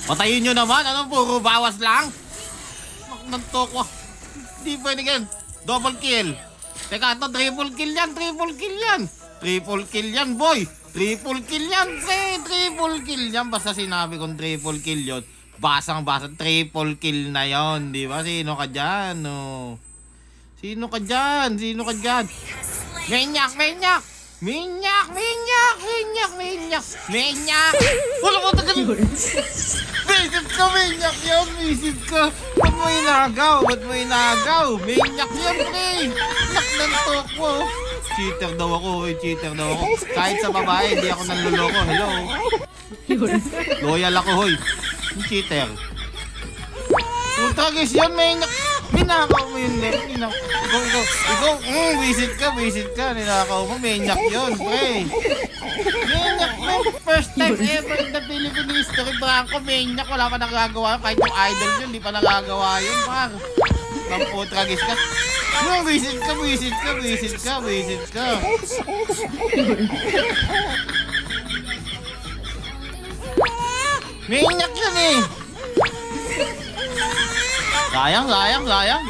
Patayin nyo naman, ano, puro bawas lang. Nantok ko. Hindi pwede gan. Double kill. Teka, ito, triple kill yan, triple kill yan. Triple kill yan, boy. Triple kill yan, pre. Triple kill yan. Basta sinabi kong triple kill yun. Basang-basa, triple kill na yon, di ba? Sino ka dyan, no? Sino ka dyan? Sino ka dyan? Minyak, minyak! Minyak, minyak, minyak, minyak, minyak! Wala mo tagal! Visit ka, minyak yun! Visit ka! Ba't mo inagaw? Ba't mo inagaw? Minyak yun, pre! Naknantok ko! Cheater daw ako, cheater daw ako. Kahit sa babae, hindi ako nanluloko. Hello? Loyal ako, hoy. Yung cheater. Puta guys, yun, minyak! Ninakaw mo yun, ikaw, visit ka, ninakaw mo, minyak yun, pre. Minyak, first time ever in the Philippine history, Branko, minyak, wala pa nagagawa yun, kahit yung idol yun, di pa nagagawa yun, par. Puta guys ka. Yung visit ka. Minyak yun eh. Sayang. Ayaw.